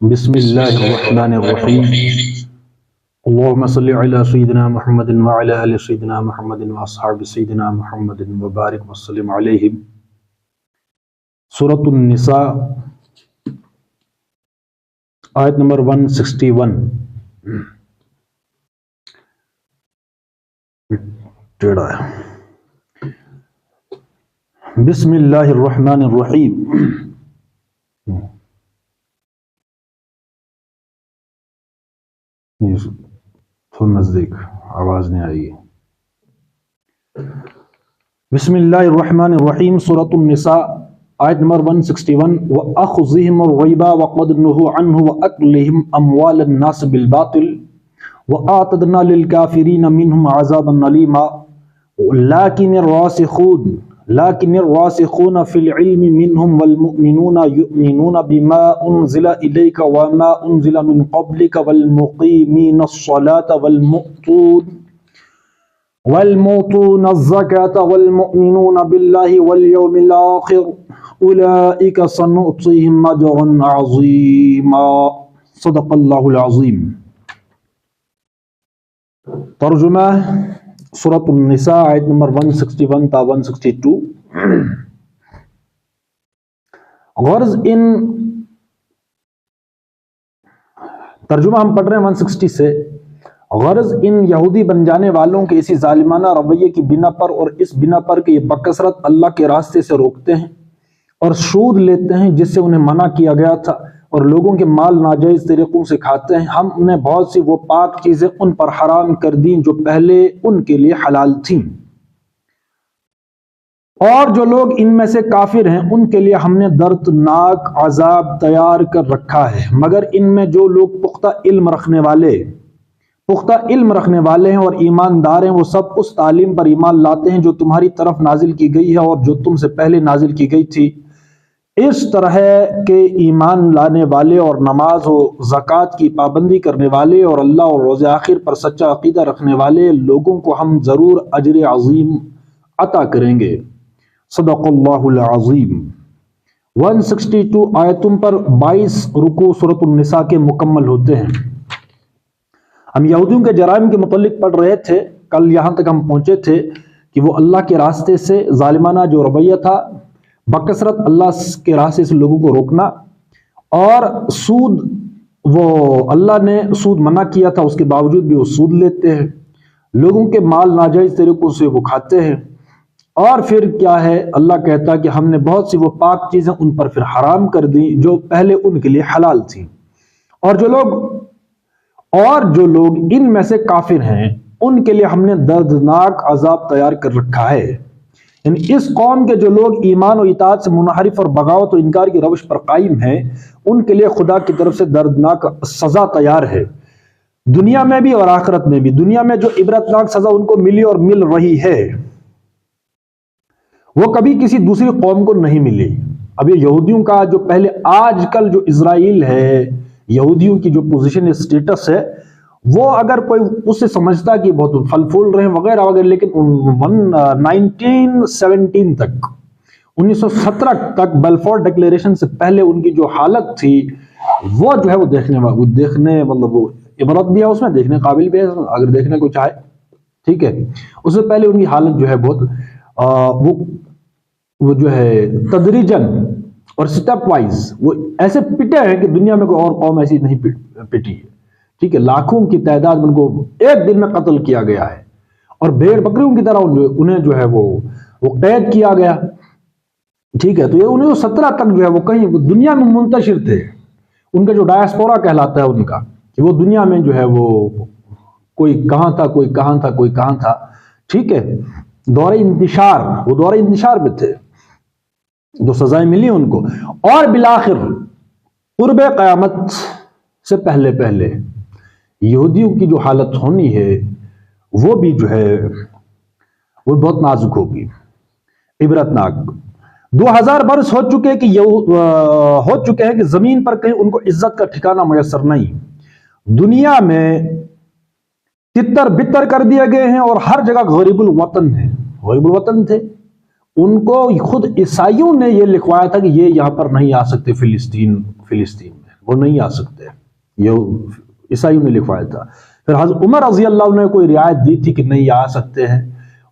بسم اللہ الرحمن الرحیم اللہم صلی علی سیدنا محمد وعلی آل سیدنا محمد واصحاب سیدنا محمد وبارک وسلم علیہم۔ سورۃ النساء آیت نمبر 161۔ ٹیڑھا ہے۔ بسم اللہ الرحمن الرحیم۔ تھوڑا نزدیک، آواز نہیں آئی۔ بسم اللہ الرحمن الرحیم، سورۃ النساء آیت نمبر 161۔ وَأَخْذِهِمُ الرِّبَا وَقَدْ نُهُوا عَنْهُ وَأَكْلِهِمْ أَمْوَالَ النَّاسِ بِالْبَاطِلِ وَأَعْتَدْنَا لِلْكَافِرِينَ مِنْهُمْ عَذَابًا أَلِيمًا لكن الراسخون في العلم منهم والمؤمنون يؤمنون بما أنزل إليك وما أنزل من قبلك والمقيمين الصلاة والمؤتون الزكاة والمؤمنون بالله واليوم الآخر أولئك سنؤتيهم أجرا عظيما۔ صدق اللہ العظیم۔ ترجمہ سورۃ النساء آیت نمبر 161 تا 162۔ غرض ان ترجمہ ہم پڑھ رہے ہیں 160 سے۔ غرض ان یہودی بن جانے والوں کے اسی ظالمانہ رویے کی بنا پر اور اس بنا پر کہ یہ بکثرت اللہ کے راستے سے روکتے ہیں اور سود لیتے ہیں جس سے انہیں منع کیا گیا تھا، اور لوگوں کے مال ناجائز طریقوں سے کھاتے ہیں، ہم انہیں بہت سی وہ پاک چیزیں ان پر حرام کر دیں جو پہلے ان کے لیے حلال تھیں، اور جو لوگ ان میں سے کافر ہیں ان کے لیے ہم نے دردناک عذاب تیار کر رکھا ہے۔ مگر ان میں جو لوگ پختہ علم رکھنے والے ہیں اور ایماندار ہیں، وہ سب اس تعلیم پر ایمان لاتے ہیں جو تمہاری طرف نازل کی گئی ہے اور جو تم سے پہلے نازل کی گئی تھی۔ اس طرح کے ایمان لانے والے اور نماز و زکوٰۃ کی پابندی کرنے والے اور اللہ اور روز آخر پر سچا عقیدہ رکھنے والے لوگوں کو ہم ضرور اجر عظیم عطا کریں گے۔ صدق اللہ العظیم۔ 162 آیتوں پر 22 رکوع سورۃ النساء کے مکمل ہوتے ہیں۔ ہم یہودیوں کے جرائم کے متعلق پڑھ رہے تھے، کل یہاں تک ہم پہنچے تھے کہ وہ اللہ کے راستے سے ظالمانہ جو رویہ تھا، بکثرت اللہ کے راستے سے لوگوں کو روکنا، اور سود، وہ اللہ نے سود منع کیا تھا اس کے باوجود بھی وہ سود لیتے ہیں، لوگوں کے مال ناجائز طریقوں سے وہ کھاتے ہیں، اور پھر کیا ہے، اللہ کہتا ہے کہ ہم نے بہت سی وہ پاک چیزیں ان پر پھر حرام کر دیں جو پہلے ان کے لیے حلال تھیں، اور جو لوگ ان میں سے کافر ہیں ان کے لیے ہم نے دردناک عذاب تیار کر رکھا ہے۔ یعنی اس قوم کے جو لوگ ایمان و اطاعت سے منحرف اور بغاوت و انکار کی روش پر قائم ہیں، ان کے لیے خدا کی طرف سے دردناک سزا تیار ہے، دنیا میں بھی اور آخرت میں بھی۔ دنیا میں جو عبرتناک سزا ان کو ملی اور مل رہی ہے، وہ کبھی کسی دوسری قوم کو نہیں ملی۔ اب یہ یہودیوں کا جو پہلے آج کل جو اسرائیل ہے، یہودیوں کی جو پوزیشن اسٹیٹس ہے، وہ اگر کوئی اس سے سمجھتا کہ بہت پھل پھول رہے ہیں وغیرہ وغیرہ، لیکن 1917 تک، 1917 تک بلفور ڈکلیریشن سے پہلے ان کی جو حالت تھی، وہ جو ہے وہ دیکھنے مطلب وہ عبرت بھی ہے اس میں، دیکھنے قابل بھی ہے اگر دیکھنے کو چاہے، ٹھیک ہے۔ اس سے پہلے ان کی حالت جو ہے بہت وہ جو ہے تدریجاً اور سٹیپ وائز وہ ایسے پٹے ہیں کہ دنیا میں کوئی اور قوم ایسی نہیں پٹی ہے، ٹھیک ہے۔ لاکھوں کی تعداد میں ان کو ایک دن میں قتل کیا گیا ہے، اور بھیڑ بکریوں کی طرح انہیں جو ہے وہ قید کیا گیا، ٹھیک ہے۔ تو یہ 1917 تک جو ہے وہ کہیں دنیا میں منتشر تھے، ان کا جو ڈائسپورا کہلاتا ہے ان کا، کہ وہ دنیا میں جو ہے وہ کوئی کہاں تھا کوئی کہاں تھا کوئی کہاں تھا، ٹھیک ہے۔ دور انتشار میں تھے، جو سزائیں ملی ان کو، اور بالآخر قرب قیامت سے پہلے یہودیوں کی جو حالت ہونی ہے وہ بھی جو ہے وہ بہت نازک ہوگی، عبرتناک۔ 2000 برس ہو چکے ہیں کہ زمین پر کہیں ان کو عزت کا ٹھکانہ میسر نہیں، دنیا میں تتر بتر کر دیے گئے ہیں، اور ہر جگہ غریب الوطن تھے۔ ان کو خود عیسائیوں نے یہ لکھوایا تھا کہ یہ یہاں پر نہیں آ سکتے، فلسطین میں وہ نہیں آ سکتے، یہ عیسائیوں نے لکھوایا تھا۔ پھر حضرت عمر رضی اللہ عنہ نے کوئی رعایت دی تھی کہ نہیں آ سکتے ہیں،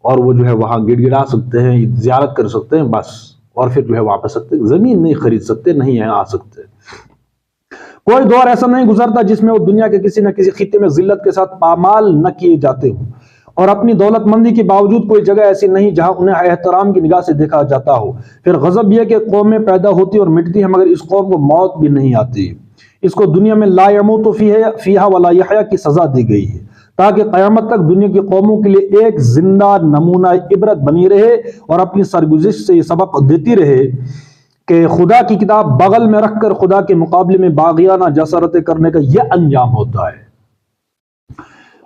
اور وہ جو ہے وہاں گڑ گڑا سکتے ہیں، زیارت کر سکتے ہیں بس، اور پھر جو ہے واپس سکتے، زمین نہیں خرید سکتے، نہیں ہے آ سکتے۔ کوئی دور ایسا نہیں گزرتا جس میں وہ دنیا کے کسی نہ کسی خطے میں ذلت کے ساتھ پامال نہ کیے جاتے ہوں، اور اپنی دولت مندی کے باوجود کوئی جگہ ایسی نہیں جہاں انہیں احترام کی نگاہ سے دیکھا جاتا ہو۔ پھر غضب یہ کہ قومیں پیدا ہوتی اور مٹتی ہیں مگر اس قوم کو موت بھی نہیں آتی، اس کو دنیا میں لا یموت فیہا ولا یحیا کی سزا دی گئی ہے، تاکہ قیامت تک دنیا کی قوموں کے لیے ایک زندہ نمونہ عبرت بنی رہے اور اپنی سرگزشت سے یہ سبق دیتی رہے کہ خدا کی کتاب بغل میں رکھ کر خدا کے مقابلے میں باغیانہ جسارتیں کرنے کا یہ انجام ہوتا ہے۔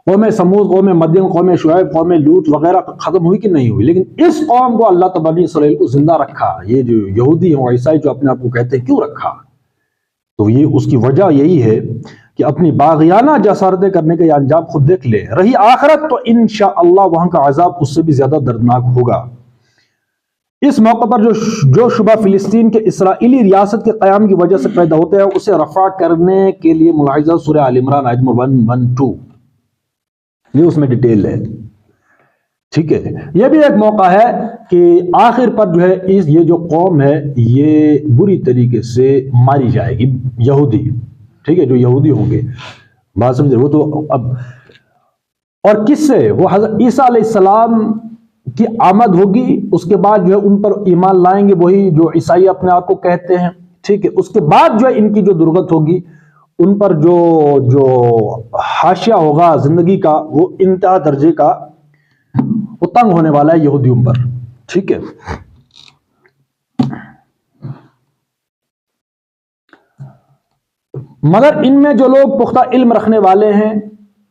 قوم سمود، قوم مدین، قوم شعیب، قوم لوط وغیرہ ختم ہوئی کہ نہیں ہوئی، لیکن اس قوم کو اللہ تعالیٰ بنی اسرائیل کو زندہ رکھا۔ یہ جو یہودی ہیں اور عیسائی جو اپنے آپ کو کہتے ہیں، کیوں رکھا؟ تو یہ اس کی وجہ یہی ہے کہ اپنی باغیانہ جسارتیں کرنے کا یہ انجام خود دیکھ لے۔ رہی آخرت تو انشاءاللہ وہاں کا عذاب اس سے بھی زیادہ دردناک ہوگا۔ اس موقع پر جو شبہ فلسطین کے اسرائیلی ریاست کے قیام کی وجہ سے پیدا ہوتے ہیں اسے رفع کرنے کے لیے ملاحظہ سورہ آل عمران آیت نمبر 112، یہ اس میں ڈیٹیل ہے، ٹھیک ہے۔ یہ بھی ایک موقع ہے کہ آخر پر جو ہے یہ جو قوم ہے یہ بری طریقے سے ماری جائے گی، یہودی، ٹھیک ہے، جو یہودی ہوں گے، بات سمجھے، وہ تو اب اور کس سے؟ وہ حضرت عیسیٰ علیہ السلام کی آمد ہوگی، اس کے بعد جو ہے ان پر ایمان لائیں گے وہی جو عیسائی اپنے آپ کو کہتے ہیں، ٹھیک ہے۔ اس کے بعد جو ہے ان کی جو درگت ہوگی، ان پر جو حاشیہ ہوگا زندگی کا، وہ انتہا درجے کا وہ تنگ ہونے والا ہے یہودیوں پر، ٹھیک ہے۔ مگر ان میں جو لوگ پختہ علم رکھنے والے ہیں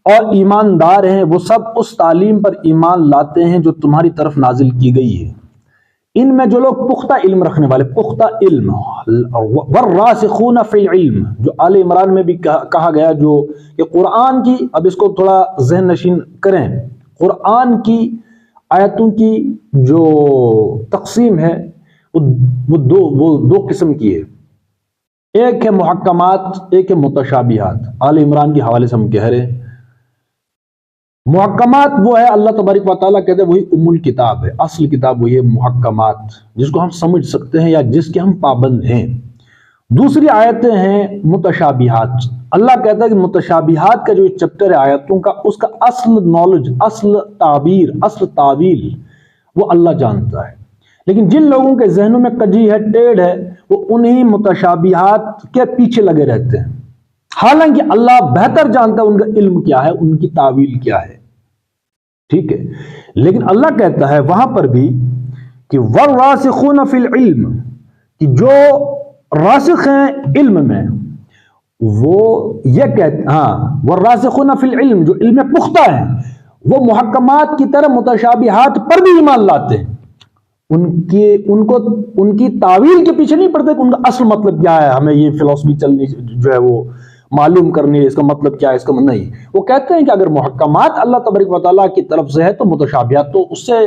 اور ایماندار ہیں وہ سب اس تعلیم پر ایمان لاتے ہیں جو تمہاری طرف نازل کی گئی ہے۔ ان میں جو لوگ پختہ علم رکھنے والے، پختہ علم، والراسخون فی العلم، جو آل عمران میں بھی کہا گیا، جو کہ قرآن کی، اب اس کو تھوڑا ذہن نشین کریں، قرآن کی آیتوں کی جو تقسیم ہے وہ دو قسم کی ہے، ایک ہے محکمات، ایک ہے متشابہات۔ آل عمران کے حوالے سے ہم کہہ رہے ہیں محکمات وہ ہے اللہ تبارک و تعالیٰ کہتے ہیں وہی ام الکتاب ہے، اصل کتاب وہی ہے محکمات، جس کو ہم سمجھ سکتے ہیں یا جس کے ہم پابند ہیں۔ دوسری آیتیں ہیں متشابہات، اللہ کہتا ہے کہ متشابہات کا جو چیپٹر ہے آیتوں کا، اس کا اصل نالج، اصل تعبیر، اصل تعویل وہ اللہ جانتا ہے، لیکن جن لوگوں کے ذہنوں میں کجی ہے، ٹیڑھ ہے، وہ انہی متشابہات کے پیچھے لگے رہتے ہیں، حالانکہ اللہ بہتر جانتا ہے ان کا علم کیا ہے، ان کی تعویل کیا ہے، ٹھیک ہے۔ لیکن اللہ کہتا ہے وہاں پر بھی کہ والراسخون فی العلم، کہ جو راسخ ہیں علم میں، وہ یہ کہتے ہیں، ہاں والراسخون فی العلم، جو علم پختہ ہیں، وہ محکمات کی طرح متشابہات پر بھی ایمان لاتے ہیں، ان کی تعویل کے پیچھے نہیں پڑتے کہ ان کا اصل مطلب کیا ہے، ہمیں یہ فلسفی چلنی جو ہے وہ معلوم کرنی ہے، اس کا مطلب کیا ہے، اس کا نہیں۔ وہ کہتے ہیں کہ اگر محکمات اللہ تبارک و تعالیٰ کی طرف سے ہے تو متشابہات تو اس سے،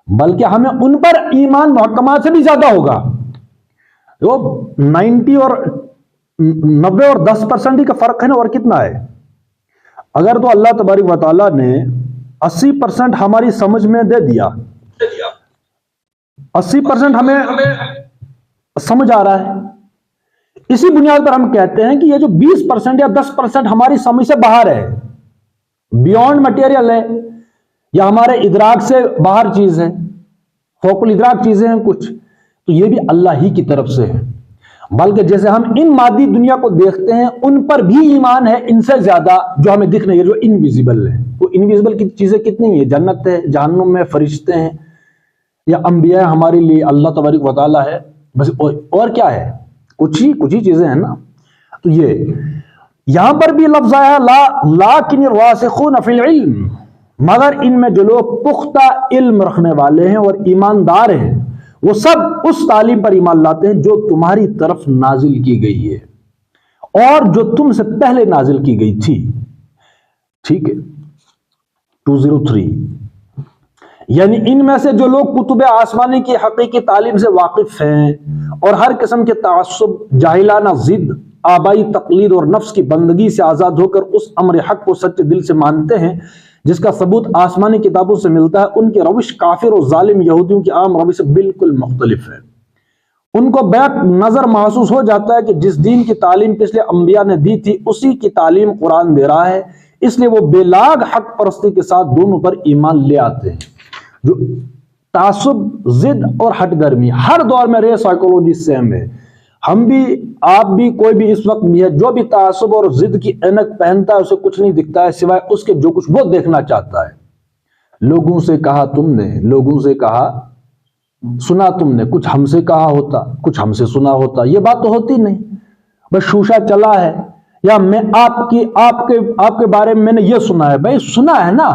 بلکہ ہمیں ان پر ایمان محکمات سے بھی زیادہ ہوگا۔ وہ 90 اور 90 اور 10% ہی کا فرق ہے نا، اور کتنا ہے؟ اگر تو اللہ تبارک و تعالیٰ نے 80% ہماری سمجھ میں دے دیا، 80% ہمیں سمجھ آ رہا ہے، اسی بنیاد پر ہم کہتے ہیں کہ یہ جو 20% یا 10% ہماری سمجھ سے باہر ہے، بیونڈ مٹیریل ہے، یا ہمارے ادراک سے باہر چیز ہے، فوق الادراک چیزیں ہیں کچھ، تو یہ بھی اللہ ہی کی طرف سے ہے۔ بلکہ جیسے ہم ان مادی دنیا کو دیکھتے ہیں، ان پر بھی ایمان ہے ان سے زیادہ جو ہمیں دکھ نہیں ہے، جو انویزیبل ہے۔ وہ انویزیبل کی چیزیں کتنی ہیں؟ جنت ہے، جہنم میں فرشتے ہیں، یا انبیاء ہمارے لیے اللہ تبارک و تعالیٰ ہے، بس اور کیا ہے؟ کچھ ہی چیزیں ہیں نا۔ تو یہ یہاں پر بھی لفظ آیا لیکن الراسخون فی العلم، مگر ان میں جو لوگ پختہ علم رکھنے والے ہیں اور ایماندار ہیں وہ سب اس تعلیم پر ایمان لاتے ہیں جو تمہاری طرف نازل کی گئی ہے اور جو تم سے پہلے نازل کی گئی تھی، ٹھیک ہے۔ 203، یعنی ان میں سے جو لوگ کتب آسمانی کی حقیقی تعلیم سے واقف ہیں اور ہر قسم کے تعصب، جاہلانہ ضد آبائی تقلید اور نفس کی بندگی سے آزاد ہو کر اس امر حق کو سچے دل سے مانتے ہیں جس کا ثبوت آسمانی کتابوں سے ملتا ہے، ان کی روش کافر اور ظالم یہودیوں کی عام روش سے بالکل مختلف ہے۔ ان کو بیک نظر محسوس ہو جاتا ہے کہ جس دین کی تعلیم پچھلے انبیاء نے دی تھی اسی کی تعلیم قرآن دے رہا ہے، اس لیے وہ بے لاگ حق پرستی کے ساتھ دونوں پر ایمان لے آتے ہیں۔ جو تعصب، ضد اور ہٹ گرمی ہر دور میں رہے سائیکولوجی سیم ہے۔ ہم بھی، آپ بھی، کوئی بھی اس وقت بھی ہے جو بھی تعصب اور ضد کی اینک پہنتا ہے اسے کچھ نہیں دکھتا ہے سوائے اس کے جو کچھ وہ دیکھنا چاہتا ہے۔ لوگوں سے کہا تم نے، لوگوں سے کہا سنا تم نے، کچھ ہم سے کہا ہوتا، کچھ ہم سے سنا ہوتا، یہ بات تو ہوتی نہیں، بس شوشہ چلا ہے، یا میں آپ کے بارے میں نے یہ سنا ہے۔ بھائی سنا ہے نا،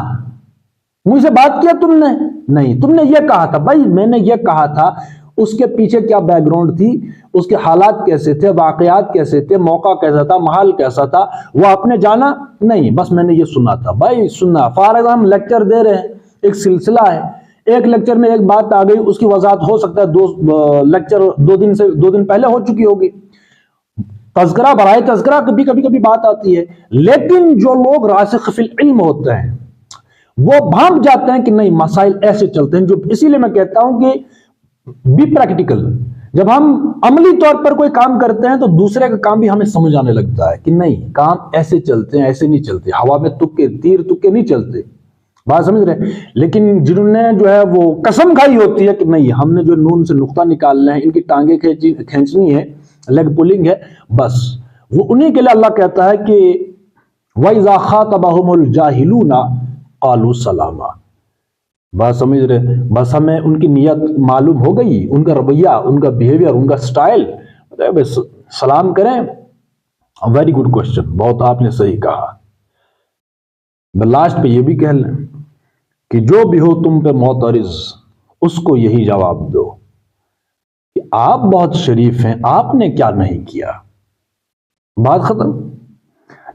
مجھ سے بات کیا تم نے؟ نہیں، تم نے یہ کہا تھا۔ بھائی میں نے یہ کہا تھا، اس کے پیچھے کیا بیک گراؤنڈ تھی، اس کے حالات کیسے تھے، واقعات کیسے تھے، موقع کیسا تھا، محال کیسا تھا، وہ آپ نے جانا نہیں، بس میں نے یہ سنا تھا۔ بھائی سننا، فار ایگزامپل ہم لیکچر دے رہے ہیں، ایک سلسلہ ہے، ایک لیکچر میں ایک بات آ گئی، اس کی وضاحت ہو سکتا ہے لیکچر دو دن پہلے ہو چکی ہوگی، تذکرہ برائے تذکرہ کبھی بات آتی ہے، لیکن جو لوگ راسخ فی العلم ہوتے ہیں وہ بھانپ جاتے ہیں کہ نہیں مسائل ایسے چلتے ہیں۔ جو اسی لیے میں کہتا ہوں کہ بی پریکٹیکل، جب ہم عملی طور پر کوئی کام کرتے ہیں تو دوسرے کا کام بھی ہمیں سمجھ آنے لگتا ہے کہ نہیں کام ایسے چلتے ہیں، ایسے نہیں چلتے، ہوا میں تیر تکے نہیں چلتے، بات سمجھ رہے۔ لیکن جنہوں نے جو ہے وہ قسم کھائی ہوتی ہے کہ نہیں ہم نے جو نون سے نقطہ نکالنا ہے، ان کی ٹانگیں کھینچنی ہے، لیگ پولنگ ہے، بس وہ انہی کے لیے اللہ کہتا ہے کہ وَإِذَا خَاطَبَهُمُ الْجَاهِلُونَ قَالُوا سَلَامًا۔ بات سمجھ رہے، بس ہمیں ان کی نیت معلوم ہو گئی، ان کا رویہ، ان کا بیہیویئر، ان کا سٹائل، سلام کریں۔ ویری گڈ کوشچن، بہت آپ نے صحیح کہا۔ لاسٹ پہ یہ بھی کہہ لیں کہ جو بھی ہو تم پہ معترض اس کو یہی جواب دو کہ آپ بہت شریف ہیں، آپ نے کیا نہیں کیا، بات ختم۔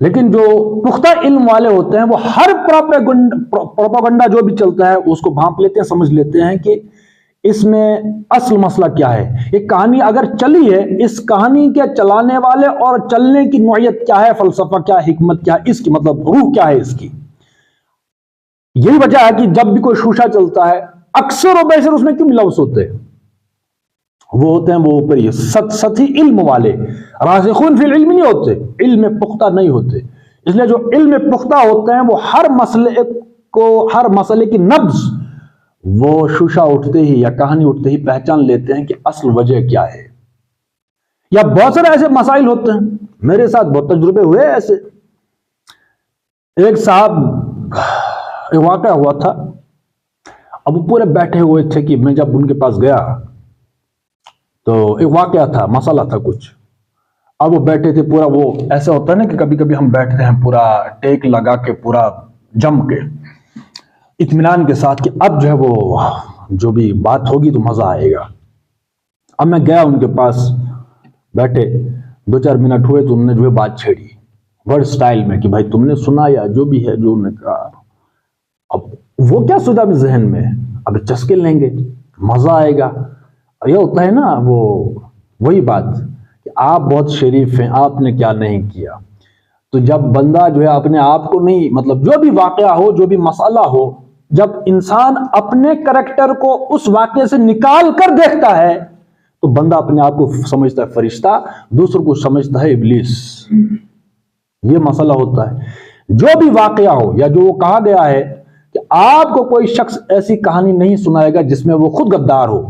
لیکن جو پختہ علم والے ہوتے ہیں وہ ہر پروپیگنڈا جو بھی چلتا ہے اس کو بھانپ لیتے ہیں، سمجھ لیتے ہیں کہ اس میں اصل مسئلہ کیا ہے۔ یہ کہانی اگر چلی ہے، اس کہانی کے چلانے والے اور چلنے کی نوعیت کیا ہے، فلسفہ کیا ہے، حکمت کیا ہے، اس کی مطلب روح کیا ہے اس کی۔ یہی وجہ ہے کہ جب بھی کوئی شوشہ چلتا ہے اکثر و بیشتر اس میں کیوں لفظ ہوتے ہیں، وہ ہوتے ہیں وہ اوپر ہی سطحی علم والے، راسخون فی العلم نہیں ہوتے، علم میں پختہ نہیں ہوتے۔ اس لیے جو علم میں پختہ ہوتے ہیں وہ ہر مسئلے کی نبض وہ شوشہ اٹھتے ہی یا کہانی اٹھتے ہی پہچان لیتے ہیں کہ اصل وجہ کیا ہے۔ یا بہت سارے ایسے مسائل ہوتے ہیں، میرے ساتھ بہت تجربے ہوئے ایسے۔ ایک صاحب، ایک واقعہ ہوا تھا، اب وہ پورے بیٹھے ہوئے تھے کہ میں جب ان کے پاس گیا تو ایک واقعہ تھا، مسئلہ تھا کچھ، اب وہ بیٹھے تھے پورا، وہ ایسا ہوتا ہے نا کہ کبھی کبھی ہم بیٹھتے ہیں پورا ٹیک لگا کے، پورا جم کے، اطمینان کے ساتھ کہ اب جو ہے وہ جو بھی بات ہوگی تو مزہ آئے گا۔ اب میں گیا ان کے پاس، بیٹھے 2-4 منٹ ہوئے تو انہوں نے جو ہے بات چھیڑی ورڈ سٹائل میں کہ بھائی تم نے سنا یا جو بھی ہے جو انہوں نے کہا۔ اب وہ کیا سوچا بھی ذہن میں، اب چسکے لیں گے، مزہ آئے گا۔ یہ ہوتا ہے نا وہی بات کہ آپ بہت شریف ہیں، آپ نے کیا نہیں کیا۔ تو جب بندہ جو ہے اپنے آپ کو نہیں، مطلب جو بھی واقعہ ہو، جو بھی مسئلہ ہو، جب انسان اپنے کریکٹر کو اس واقعے سے نکال کر دیکھتا ہے تو بندہ اپنے آپ کو سمجھتا ہے فرشتہ، دوسروں کو سمجھتا ہے ابلیس۔ یہ مسئلہ ہوتا ہے۔ جو بھی واقعہ ہو یا جو وہ کہا گیا ہے کہ آپ کو کوئی شخص ایسی کہانی نہیں سنائے گا جس میں وہ خود غدار ہو۔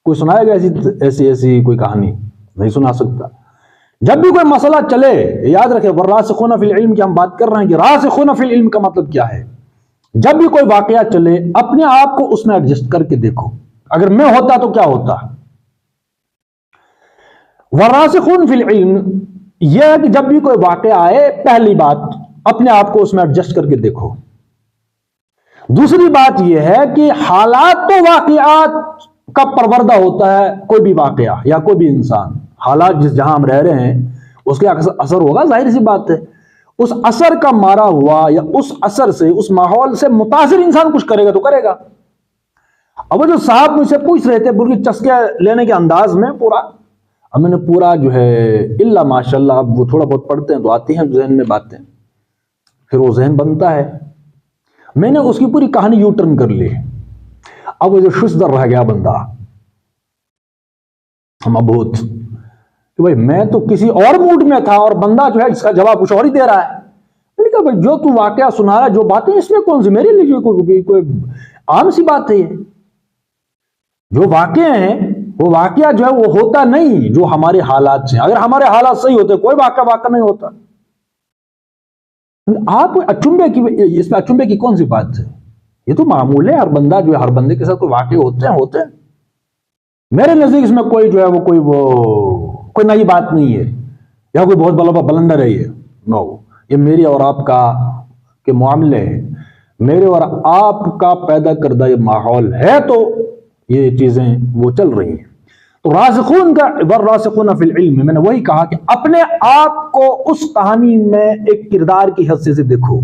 کوئی سنائے گا ایسی کوئی کہانی؟ نہیں سنا سکتا۔ جب بھی کوئی مسئلہ چلے، یاد رکھیں والراسخون فی العلم کی ہم بات کر رہے ہیں کہ راسخون فی العلم کا مطلب کیا ہے۔ جب بھی کوئی واقعہ چلے اپنے آپ کو اس میں ایڈجسٹ کر کے دیکھو، اگر میں ہوتا تو کیا ہوتا۔ والراسخون فی العلم یہ ہے کہ جب بھی کوئی واقعہ آئے، پہلی بات اپنے آپ کو اس میں ایڈجسٹ کر کے دیکھو۔ دوسری بات یہ ہے کہ حالات تو واقعات کا پروردہ ہوتا ہے، کوئی بھی واقعہ یا کوئی بھی انسان، حالات جہاں ہم رہ رہے ہیں اس کے اثر ہوگا، ظاہر سی بات ہے۔ اس اثر کا مارا ہوا یا اس اثر سے، اس ماحول سے متاثر انسان کچھ کرے گا تو کرے گا۔ اب وہ جو صاحب مجھ سے پوچھ رہے تھے پوری چسکے لینے کے انداز میں پورا، اب میں نے پورا جو ہے اللہ ماشاءاللہ، اب وہ تھوڑا بہت پڑھتے ہیں تو آتی ہیں ذہن میں باتیں، پھر وہ ذہن بنتا ہے. میں نے اس کی پوری کہانی یو ٹرن کر لی. اب وہ جو ششدر رہ گیا بندہ مبہوت کہ بھائی میں تو کسی اور موڈ میں تھا اور بندہ جو ہے اس کا جواب کچھ اور ہی دے رہا ہے. میں نے کہا بھائی جو تو واقعہ سنا رہا ہے، جو باتیں اس میں کون سی میرے لیے کوئی عام سی بات ہے. جو واقعہ ہیں وہ واقعہ جو ہے وہ ہوتا نہیں جو ہمارے حالات سے. اگر ہمارے حالات صحیح ہوتے کوئی واقعہ نہیں ہوتا. آپ اچنبے کی، اس میں اچنبے کی کون سی بات ہے؟ یہ تو معمول ہے. ہر بندہ جو ہے، ہر بندے کے ساتھ کوئی واقع ہوتے ہیں. میرے نزدیک اس میں کوئی جو ہے وہ کوئی نئی بات نہیں ہے یا کوئی بہت بڑا بلندر ہے. یہ نو، یہ میری اور آپ کا کے معاملے ہیں. میرے اور آپ کا پیدا کردہ یہ ماحول ہے تو یہ چیزیں وہ چل رہی ہیں. تو راسخون کا والراسخون فی العلم، میں نے وہی کہا کہ اپنے آپ کو اس کہانی میں ایک کردار کی حیثیت سے دیکھو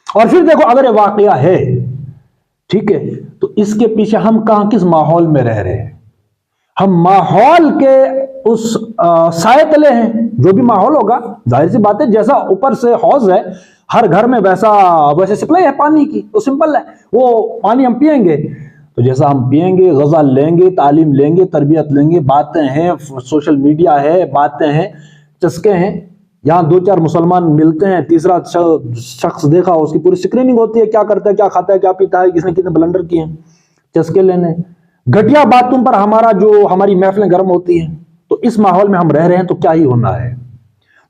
اور پھر دیکھو اگر یہ واقعہ ہے، ٹھیک ہے، تو اس کے پیچھے ہم کس ماحول میں رہ رہے ہیں. ہم ماحول کے اس سائے تلے ہیں. جو بھی ماحول ہوگا، ظاہر سی بات ہے، جیسا اوپر سے حوض ہے ہر گھر میں ویسے سپلائی ہے پانی کی، وہ سمپل ہے. وہ پانی ہم پیئیں گے تو جیسا ہم پیئیں گے، غذا لیں گے، تعلیم لیں گے، تربیت لیں گے، باتیں ہیں، سوشل میڈیا ہے، باتیں ہیں، چسکے ہیں. یہاں 2-4 مسلمان ملتے ہیں، تیسرا شخص دیکھا، اس کی پوری اسکریننگ ہوتی ہے، کیا کرتا ہے، کیا کھاتا ہے، کیا پیتا ہے، کس نے کتنے بلنڈر کیے ہیں، چسکے لینے. گھٹیا باتوں پر ہماری محفلیں گرم ہوتی ہیں. تو اس ماحول میں ہم رہ رہے ہیں تو کیا ہی ہونا ہے.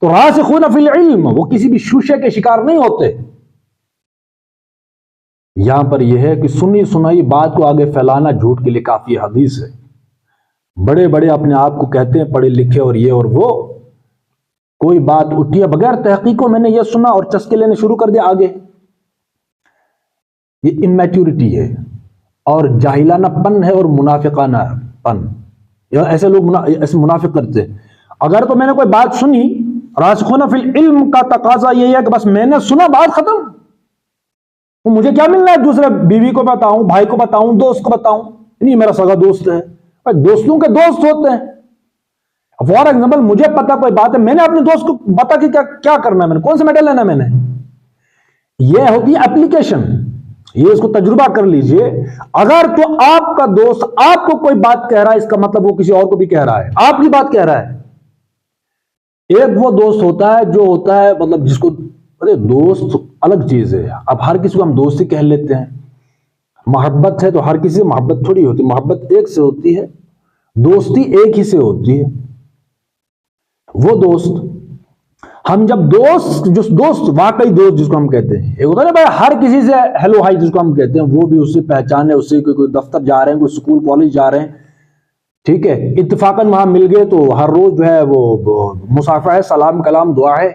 تو راسخون فی العلم وہ کسی بھی شوشے کے شکار نہیں ہوتے. یہاں پر یہ ہے کہ سنی سنائی بات کو آگے پھیلانا جھوٹ کے لیے کافی حدیث ہے. بڑے بڑے اپنے آپ کو کہتے ہیں پڑھے لکھے اور یہ اور وہ، کوئی بات اٹھی ہے بغیر تحقیقوں میں نے یہ سنا اور چسکے لینے شروع کر دیا آگے. یہ امیچورٹی ہے اور جاہلانہ پن ہے اور منافقانہ پن. ایسے لوگ ایسے منافق کرتے ہیں. اگر تو میں نے کوئی بات سنی، راسخون فی العلم کا تقاضا یہ ہے کہ بس میں نے سنا، بات ختم. مجھے کیا ملنا ہے دوسرے بیوی کو بتاؤں، بھائی کو بتاؤں، دوست کو بتاؤں؟ نہیں، میرا سگا دوست ہے. دوستوں کے دوست ہوتے ہیں. فار ایگزامپل مجھے پتا کوئی بات ہے، میں نے اپنے دوست کو بتا کہ کیا کرنا ہے، میں نے کون سے میڈل لینا ہے. میں نے یہ ہوتی ہے اپلیکیشن. یہ اس کو تجربہ کر لیجئے. اگر تو آپ کا دوست آپ کو کوئی بات کہہ رہا ہے، اس کا مطلب وہ کسی اور کو بھی کہہ رہا ہے، آپ کی بات کہہ رہا ہے. ایک وہ دوست ہوتا ہے جو ہوتا ہے مطلب جس کو، دوست الگ چیز ہے. اب ہر کسی کو ہم دوست ہی کہہ لیتے ہیں. محبت ہے تو ہر کسی سے محبت تھوڑی ہوتی. محبت ایک سے ہوتی ہے، دوستی ایک ہی سے ہوتی ہے. وہ دوست ہم جب دوست واقعی دوست جس کو ہم کہتے ہیں، ایک ہوتا ہے نا بھائی ہر کسی سے ہیلو ہائی جس کو ہم کہتے ہیں، وہ بھی اس سے پہچان ہے، اس سے کوئی دفتر جا رہے ہیں، کوئی اسکول کالج جا رہے ہیں، ٹھیک ہے، اتفاقاً وہاں مل گئے تو ہر روز جو ہے وہ مصافحہ ہے، سلام کلام دعا ہے،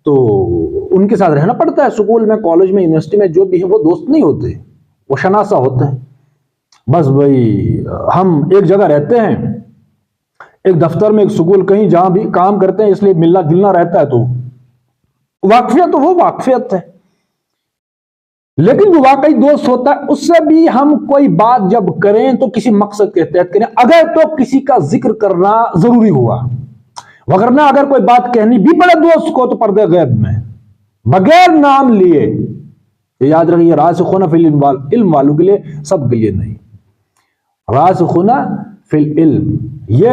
تو ان کے ساتھ رہنا پڑتا ہے. اسکول میں، کالج میں، یونیورسٹی میں جو بھی ہے وہ دوست نہیں ہوتے، وہ شناسہ ہوتے ہیں. بس بھائی ہم ایک جگہ رہتے ہیں، ایک دفتر میں، ایک سکول، کہیں جہاں بھی کام کرتے ہیں، اس لیے ملنا جلنا رہتا ہے. تو واقفیت تو وہ واقفیت ہے. لیکن جو واقعی دوست ہوتا ہے اس سے بھی ہم کوئی بات جب کریں تو کسی مقصد کے تحت کریں، اگر تو کسی کا ذکر کرنا ضروری ہوا. وگرنہ اگر کوئی بات کہنی بھی پڑے دوست کو تو پردے غیب میں بغیر نام لیے. یاد رکھیے، راسخون فی العلم والوں کے لیے، سب کے لیے نہیں. راسخون فی العلم یہ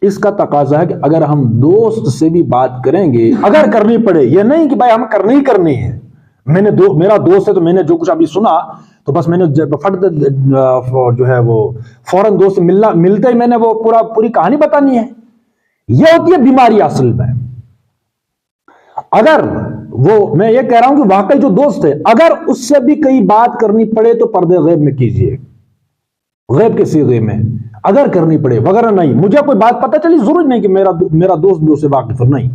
اس کا تقاضا ہے کہ اگر ہم دوست سے بھی بات کریں گے، اگر کرنی پڑے، یہ نہیں کہ بھائی ہم کرنی ہی کرنی ہے. میرا دوست ہے تو میں نے جو کچھ ابھی سنا تو بس میں نے جو ہے وہ فوراً دوست ملتے ہی میں نے وہ پوری کہانی بتانی ہے. یہ ہوتی ہے بیماری اصل میں. اگر میں یہ کہہ رہا ہوں کہ واقعی جو دوست ہے، اگر اس سے بھی کئی بات کرنی پڑے تو پردے غیب میں کیجئے، غیب کے صیغے میں اگر کرنی پڑے، وغیرہ نہیں. مجھے کوئی بات پتہ چلی، ضروری نہیں کہ میرا دوست بھی اسے واقف ہے، نہیں.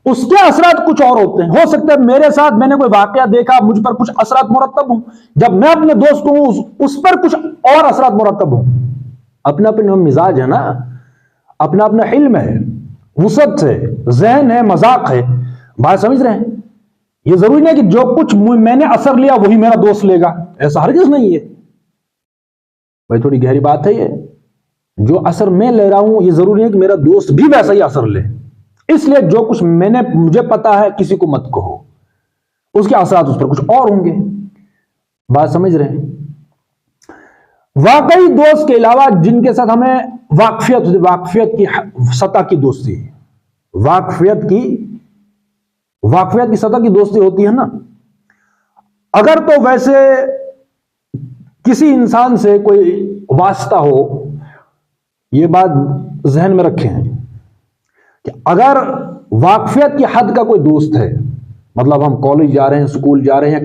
اس کے اثرات کچھ اور ہوتے ہیں. ہو سکتا ہے میرے ساتھ میں نے کوئی واقعہ دیکھا، مجھ پر کچھ اثرات مرتب ہوں. جب میں اپنے دوست کو ہوں اس پر کچھ اور اثرات مرتب ہوں. اپنا اپنا مزاج ہے نا، اپنا اپنا علم ہے، وسعت ہے، ذہن ہے، مذاق ہے. بات سمجھ رہے ہیں؟ یہ ضروری نہیں کہ جو کچھ میں نے اثر لیا وہی میرا دوست لے گا، ایسا ہرگز نہیں ہے. بھائی تھوڑی گہری بات ہے یہ. جو اثر میں لے رہا ہوں یہ ضروری ہے کہ میرا دوست بھی ویسا ہی اثر لے، اس لیے جو کچھ مجھے پتا ہے کسی کو مت کہو، اس کے اثرات اس پر کچھ اور ہوں گے۔ بات سمجھ رہے ہیں؟ واقعی دوست کے علاوہ جن کے ساتھ ہمیں واقفیت کی سطح کی دوستی، واقفیت کی سطح کی دوستی ہوتی ہے نا، اگر تو ویسے کسی انسان سے کوئی واسطہ ہو، یہ بات ذہن میں رکھیں کہ اگر واقفیت کی حد کا کوئی دوست ہے، مطلب ہم کالج جا رہے ہیں، اسکول جا رہے ہیں،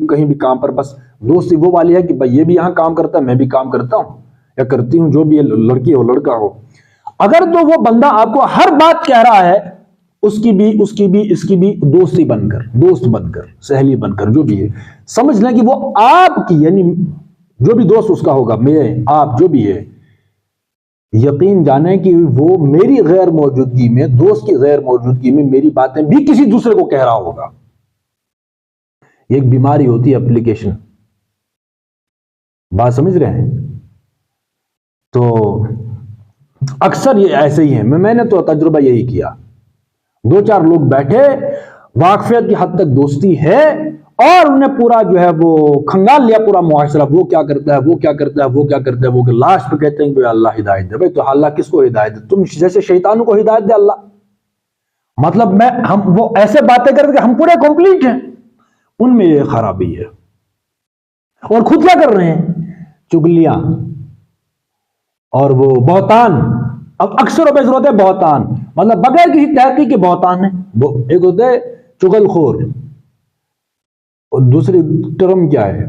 کہیں بھی کام پر، بس دوستی وہ والی ہے کہ بھائی یہ بھی یہاں کام کرتا ہے، میں بھی کام کرتا ہوں یا کرتی ہوں، جو بھی لڑکی ہو لڑکا ہو، اگر تو وہ بندہ آپ کو ہر بات کہہ رہا ہے، اس کی بھی دوستی بن کر، دوست بن کر، سہیلی بن کر، جو بھی ہے، سمجھ لیں کہ وہ آپ کی، یعنی جو بھی دوست اس کا ہوگا، میں آپ جو بھی ہے، یقین جانیں کہ وہ میری غیر موجودگی میں، دوست کی غیر موجودگی میں میری باتیں بھی کسی دوسرے کو کہہ رہا ہوگا۔ یہ ایک بیماری ہوتی ہے، اپلیکیشن۔ بات سمجھ رہے ہیں؟ تو اکثر یہ ایسے ہی ہیں، میں نے تو تجربہ یہی کیا، 2-4 لوگ بیٹھے، واقفیت کی حد تک دوستی ہے، اور انہیں پورا جو ہے وہ کھنگال لیا پورا معاشرہ، وہ کیا کرتا ہے، وہ کیا کرتا ہے، وہ کیا کرتا ہے، وہ لاسٹ پہ کہتے ہیں کہ اللہ ہدایت دے۔ بھائی تو اللہ کس کو ہدایت دے؟ تم جیسے شیطانوں کو ہدایت دے اللہ؟ مطلب وہ ایسے باتیں کرتے کہ ہم پورے کمپلیٹ ہیں، ان میں یہ خرابی ہے۔ اور خود کیا کر رہے ہیں؟ چگلیاں اور وہ بہتان۔ اب اکثر و بیشتر ہوتے ہیں بہتان، مطلب بغیر کسی تحقیق کے بہتان ہے۔ وہ ایک ہوتے ہیں چغل خور، اور دوسری ٹرم کیا ہے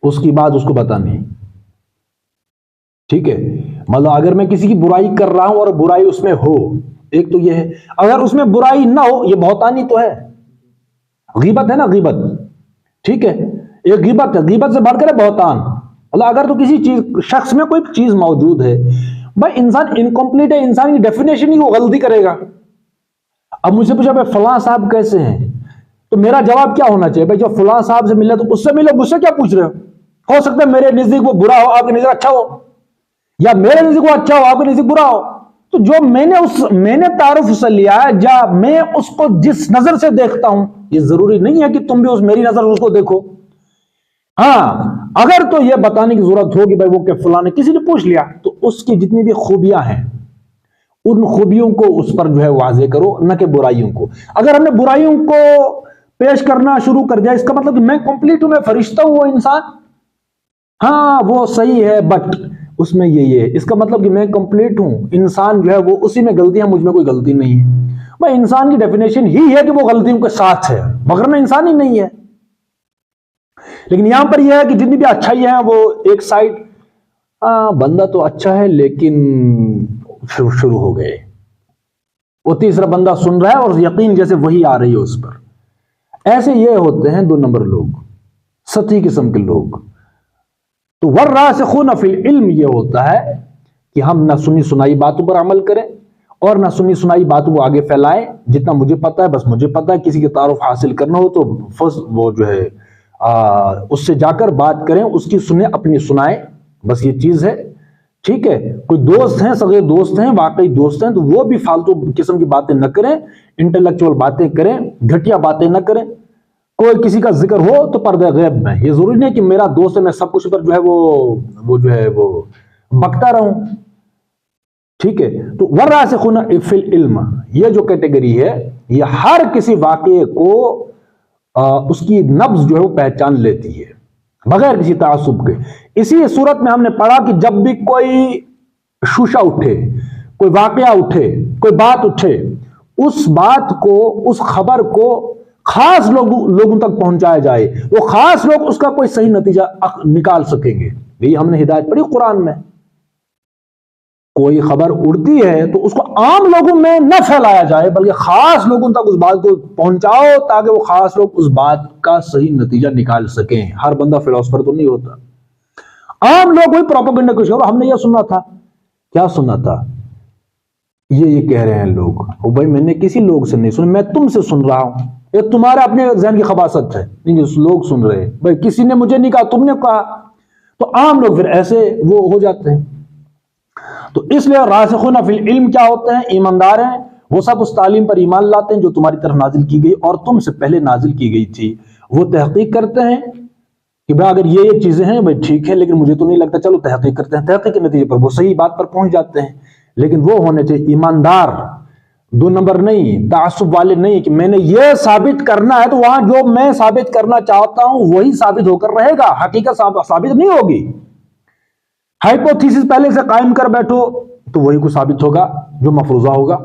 اس کی بات اس کو پتا نہیں، ٹھیک ہے؟ مطلب اگر میں کسی کی برائی کر رہا ہوں اور برائی اس میں ہو، ایک تو یہ ہے، اگر اس میں برائی نہ ہو، یہ بہتانی تو ہے، غیبت ہے نا، غیبت، ٹھیک ہے؟ ایک غیبت ہے، غیبت سے بڑھ کر ہے بہتان۔ مطلب اگر تو کسی شخص میں کوئی چیز موجود ہے، بھائی انسان انکمپلیٹ ہے، انسان کی ڈیفینیشن ہی وہ غلطی کرے گا۔ اب مجھ سے پوچھا بھائی فلاں صاحب کیسے ہیں، تو میرا جواب کیا ہونا چاہیے؟ بھائی جو فلاں صاحب سے ملے تو اس سے ملے، مجھ سے کیا پوچھ رہے ہو سکتا ہے میرے نزدیک وہ برا ہو، آپ کے نزدیک اچھا ہو، یا میرے نزدیک وہ اچھا ہو، آپ کے نزدیک برا ہو۔ تو جو میں نے تعارف اسے لیا ہے، یا میں اس کو جس نظر سے دیکھتا ہوں، یہ ضروری نہیں ہے کہ تم بھی میری نظر اس کو دیکھو۔ ہاں اگر تو یہ بتانے کی ضرورت ہوگی بھائی وہ کہ فلاں نے، کسی نے پوچھ لیا، تو اس کی جتنی بھی خوبیاں ہیں ان خوبیوں کو اس پر جو ہے واضح کرو، نہ کہ برائیوں کو۔ اگر ہم نے برائیوں کو پیش کرنا شروع کر دیا، اس کا مطلب کہ میں کمپلیٹ ہوں، میں فرشتہ ہوں، وہ انسان ہاں وہ صحیح ہے بٹ اس میں یہ ہے، اس کا مطلب کہ میں کمپلیٹ ہوں، انسان جو ہے وہ اسی میں غلطی ہے، مجھ میں کوئی غلطی نہیں ہے۔ بھائی انسان کی ڈیفینیشن ہی ہے کہ وہ غلطیوں کے ساتھ ہے، مگر میں انسان ہی نہیں ہے۔ لیکن یہاں پر یہ ہے کہ جتنی بھی اچھائی ہیں وہ ایک سائڈ، بندہ تو اچھا ہے لیکن شروع ہو گئے، وہ تیسرا بندہ سن رہا ہے اور یقین جیسے وہی آ رہی ہے اس پر۔ ایسے یہ ہوتے ہیں 2 نمبر لوگ، سطحی قسم کے لوگ۔ تو والراسخون فی العلم یہ ہوتا ہے کہ ہم نہ سنی سنائی باتوں پر عمل کریں اور نہ سنی سنائی باتوں کو آگے پھیلائیں۔ جتنا مجھے پتا ہے بس مجھے پتا ہے، کسی کے تعارف حاصل کرنا ہو تو وہ جو ہے اس سے جا کر بات کریں، اس کی سنیں، اپنی سنائیں، بس یہ چیز ہے، ٹھیک ہے؟ کوئی دوست ہیں، صغیر دوست ہیں، واقعی دوست ہیں، تو وہ بھی فالتو قسم کی باتیں نہ کریں، انٹلیکچوئل باتیں کریں، گھٹیا باتیں نہ کریں۔ کوئی کسی کا ذکر ہو تو پردہ غیب میں، یہ ضروری نہیں کہ میرا دوست ہے میں سب کچھ پر جو ہے وہ جو ہے وہ بکتا رہوں، ٹھیک ہے؟ تو والراسخون فی العلم یہ جو کیٹیگری ہے، یہ ہر کسی واقعے کو اس کی نبض جو ہے وہ پہچان لیتی ہے بغیر کسی تعصب کے۔ اسی صورت میں ہم نے پڑھا کہ جب بھی کوئی شوشہ اٹھے، کوئی واقعہ اٹھے، کوئی بات اٹھے، اس بات کو، اس خبر کو خاص لوگوں تک پہنچایا جائے، وہ خاص لوگ اس کا کوئی صحیح نتیجہ نکال سکیں گے۔ یہی ہم نے ہدایت پڑھی قرآن میں۔ کوئی خبر اڑتی ہے تو اس کو عام لوگوں میں نہ پھیلایا جائے، بلکہ خاص لوگوں تک اس بات کو پہنچاؤ تاکہ وہ خاص لوگ اس بات کا صحیح نتیجہ نکال سکیں۔ ہر بندہ فلاسفر تو نہیں ہوتا، عام لوگ وہی پروپیگنڈا کچھ اور ہم نے یہ سنا تھا، کیا سنا تھا، یہ کہہ رہے ہیں لوگ، او بھائی میں نے کسی لوگ سے نہیں سنا، میں تم سے سن رہا ہوں، یہ تمہارا اپنے ذہن کی خباثت ہے، نہیں لوگ سن رہے ہیں، بھائی کسی نے مجھے نہیں کہا، تم نے کہا، تو عام لوگ پھر ایسے وہ ہو جاتے ہیں۔ تو اس لیے راسخون فی العلم کیا ہوتے ہیں؟ ایماندار ہیں، وہ سب اس تعلیم پر ایمان لاتے ہیں جو تمہاری طرف نازل کی گئی اور تم سے پہلے نازل کی گئی تھی. وہ تحقیق کرتے ہیں کہ بھائی اگر یہ چیزیں ہیں بھائی ٹھیک ہے، لیکن مجھے تو نہیں لگتا، چلو تحقیق کرتے ہیں، تحقیق کے نتیجے پر وہ صحیح بات پر پہنچ جاتے ہیں. لیکن وہ ہونے چاہیے ایماندار، 2 نمبر نہیں، تعصب والے نہیں کہ میں نے یہ ثابت کرنا ہے تو وہاں جو میں ثابت کرنا چاہتا ہوں وہی ثابت ہو کر رہے گا، حقیقت ثابت نہیں ہوگی. ہائپوتھیسس پہلے سے قائم کر بیٹھو تو وہی کو ثابت ہوگا جو مفروضہ ہوگا.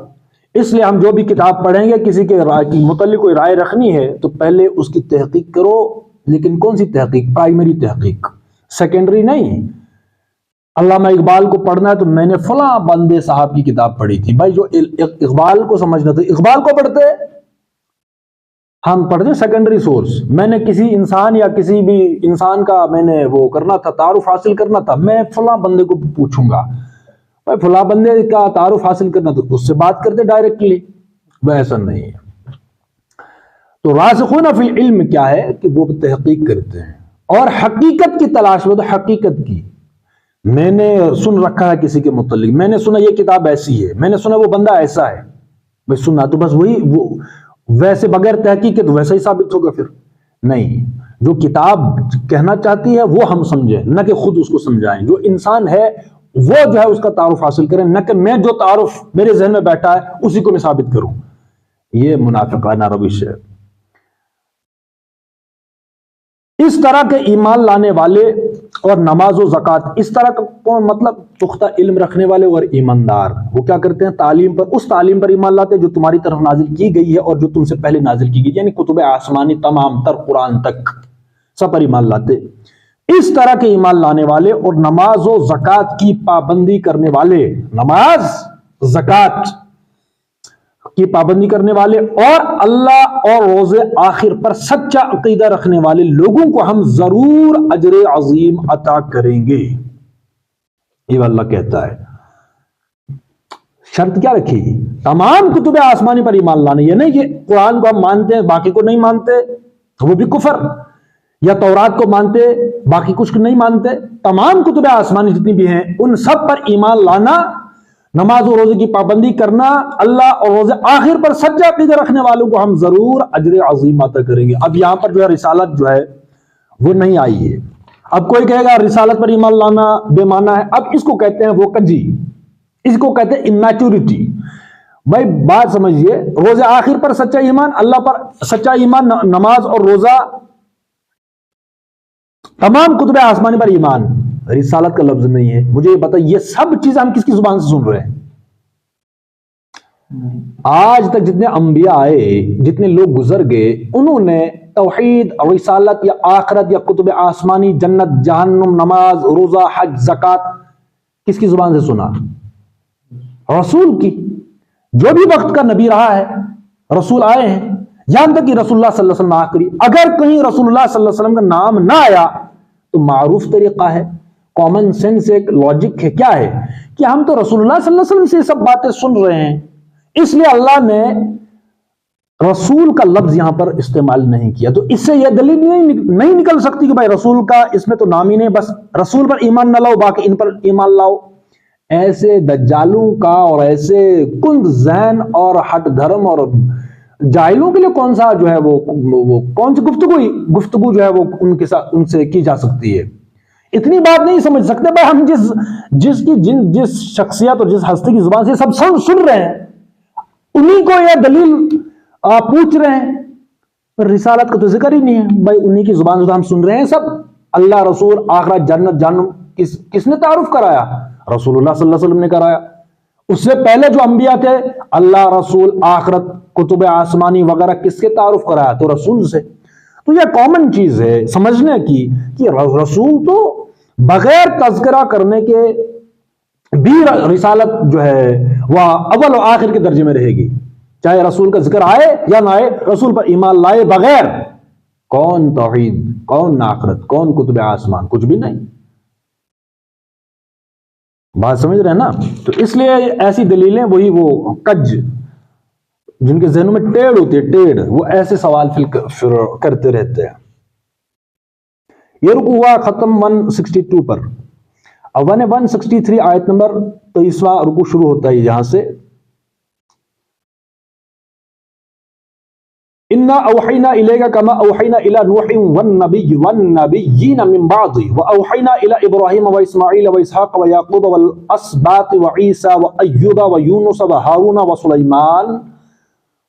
اس لیے ہم جو بھی کتاب پڑھیں گے، کسی کے متعلق کوئی رائے رکھنی ہے تو پہلے اس کی تحقیق کرو. لیکن کون سی تحقیق؟ پرائمری تحقیق، سیکنڈری نہیں. علامہ اقبال کو پڑھنا ہے تو میں نے فلاں بندے صاحب کی کتاب پڑھی تھی. بھائی جو اقبال کو سمجھنا تھا اقبال کو پڑھتے، ہم پڑھتے سیکنڈری سورس. میں نے کسی انسان یا کسی بھی انسان کا میں نے وہ کرنا تھا، تعارف حاصل کرنا تھا، میں فلاں بندے کو پوچھوں گا، بھائی فلاں بندے کا تعارف حاصل کرنا تو اس سے بات کرتے ڈائریکٹلی. وہ ایسا نہیں ہے. تو راسخون فی العلم کیا ہے کہ وہ تحقیق کرتے ہیں اور حقیقت کی تلاش میں. تو حقیقت کی میں نے سن رکھا ہے کسی کے متعلق، میں نے سنا یہ کتاب ایسی ہے، میں نے سنا وہ بندہ ایسا ہے، بھائی سنا تو بس وہی، وہ ویسے بغیر تحقیق کے تو ویسا ہی ثابت ہوگا. پھر نہیں، جو کتاب کہنا چاہتی ہے وہ ہم سمجھیں، نہ کہ خود اس کو سمجھائیں. جو انسان ہے وہ جو ہے اس کا تعارف حاصل کریں، نہ کہ میں جو تعارف میرے ذہن میں بیٹھا ہے اسی کو میں ثابت کروں. یہ منافقانہ روش ہے. اس طرح کے ایمان لانے والے اور نماز و زکوٰۃ، اس طرح کا کون؟ مطلب پختہ علم رکھنے والے اور ایماندار. وہ کیا کرتے ہیں؟ تعلیم پر، اس تعلیم پر ایمان لاتے ہیں جو تمہاری طرف نازل کی گئی ہے اور جو تم سے پہلے نازل کی گئی، یعنی کتب آسمانی تمام تر قرآن تک سب پر ایمان لاتے. اس طرح کے ایمان لانے والے اور نماز و زکوٰۃ کی پابندی کرنے والے، نماز زکوٰۃ کی پابندی کرنے والے اور اللہ اور روز آخر پر سچا عقیدہ رکھنے والے لوگوں کو ہم ضرور اجر عظیم عطا کریں گے. یہ اللہ کہتا ہے. شرط کیا رکھی؟ تمام کتب آسمانی پر ایمان لانے. یہ نہیں کہ قرآن کو ہم مانتے ہیں باقی کو نہیں مانتے، وہ بھی کفر، یا تورات کو مانتے باقی کچھ نہیں مانتے. تمام کتب آسمانی جتنی بھی ہیں ان سب پر ایمان لانا، نماز و روزے کی پابندی کرنا، اللہ اور روز آخر پر سچا عقیدہ رکھنے والوں کو ہم ضرور اجر عظیم عطا کریں گے. اب یہاں پر جو ہے رسالت جو ہے وہ نہیں آئی ہے. اب کوئی کہے گا رسالت پر ایمان لانا بے معنی ہے. اب اس کو کہتے ہیں وہ کجی، اس کو کہتے ہیں امیچورٹی. بھائی بات سمجھیے، روز آخر پر سچا ایمان، اللہ پر سچا ایمان، نماز اور روزہ، تمام کتب آسمانی پر ایمان، رسالت کا لفظ نہیں ہے. مجھے یہ بتا، یہ سب چیزیں ہم کس کی زبان سے سن رہے ہیں؟ آج تک جتنے انبیاء آئے، جتنے لوگ گزر گئے، انہوں نے توحید، رسالت یا آخرت یا کتب آسمانی، جنت، جہنم، نماز، روزہ، حج، زکوٰۃ کس کی زبان سے سنا؟ رسول کی. جو بھی وقت کا نبی رہا ہے رسول آئے ہیں، یہاں تک کہ رسول اللہ صلی اللہ علیہ وسلم آخری. اگر کہیں رسول اللہ صلی اللہ علیہ وسلم کا نام نہ آیا تو معروف طریقہ ہے، کامن سینس، ایک لاجک ہے. کیا ہے کہ ہم تو رسول اللہ صلی اللہ علیہ وسلم سے یہ سب باتیں سن رہے ہیں، اس لیے اللہ نے رسول کا لفظ یہاں پر استعمال نہیں کیا. تو اس سے یہ دلیل نہیں نکل سکتی کہ بھائی رسول کا اس میں تو نام ہی نہیں، بس رسول پر ایمان نہ لاؤ باقی ان پر ایمان لاؤ. ایسے دجالوں کا اور ایسے کند ذہن اور ہٹ دھرم اور جاہلوں کے لیے کون سا جو ہے وہ کون سی گفتگو جو ہے وہ ان سے کی جا سکتی ہے. اتنی بات نہیں سمجھ سکتے بھائی ہم جس شخصیت اور جس ہستی کی زبان سے سب سن رہے ہیں انہی کو یہ دلیل پوچھ رہے ہیں. رسالت کا تو ذکر ہی نہیں ہے بھائی، انہی کی زبان سے ہم سن رہے ہیں سب. اللہ، رسول، آخرت، جنت، جہنم کس نے تعارف کرایا؟ رسول اللہ صلی اللہ علیہ وسلم نے کرایا. اس سے پہلے جو انبیاء تھے، اللہ، رسول، آخرت، کتب آسمانی وغیرہ کس کے تعارف کرایا؟ تو رسول سے. تو یہ کامن چیز ہے سمجھنے کی کہ رسول تو بغیر تذکرہ کرنے کے بھی رسالت جو ہے وہ اول و آخر کے درجے میں رہے گی. چاہے رسول کا ذکر آئے یا نہ آئے، رسول پر ایمان لائے بغیر کون توحید، کون آخرت، کون کتب آسمان، کچھ بھی نہیں. بات سمجھ رہے ہیں نا؟ تو اس لیے ایسی دلیلیں وہی وہ کج جن کے ذہنوں میں ٹیڑھ ہوتی ہے، ٹیڑھ، وہ ایسے سوال کرتے رہتے ہیں. یہ رکوع ہوا ختم 162 پر. اب 163 آیت نمبر 23واں رکوع شروع ہوتا ہے یہاں سے. انا اوحینا الیک کما اوحینا الی نوح والنبیین من بعد واوحینا الی ابراہیم واسماعیل واسحاق ویعقوب والاسباط وعیسی وایوب ویونس وہارون وسلیمان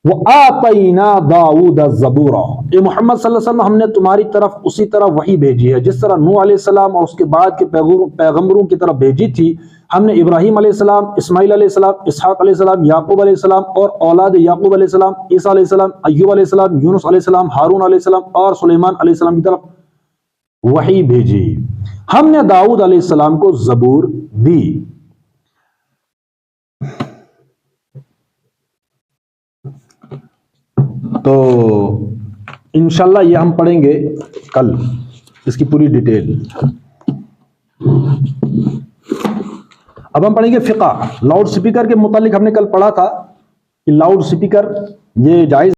وآتینا داؤد الزبور. اے محمد صلی اللہ علیہ وسلم ہم نے تمہاری طرف اسی طرح وحی بھیجی ہے جس طرح نوح علیہ السلام اور اس کے بعد کے پیغمبروں کی طرف بھیجی تھی. ہم نے ابراہیم علیہ السلام، اسماعیل علیہ السلام، اسحاق علیہ السلام، یعقوب علیہ السلام اور اولاد یعقوب علیہ السلام، عیسیٰ علیہ السلام، ایوب علیہ السلام، یونس علیہ السلام، ہارون علیہ السلام اور سلیمان علیہ السلام کی طرف وحی بھیجی. ہم نے داؤد علیہ السلام کو زبور دی. تو انشاءاللہ یہ ہم پڑھیں گے کل اس کی پوری ڈیٹیل. اب ہم پڑھیں گے فقہ. لاؤڈ سپیکر کے متعلق ہم نے کل پڑھا تھا کہ لاؤڈ سپیکر یہ جائز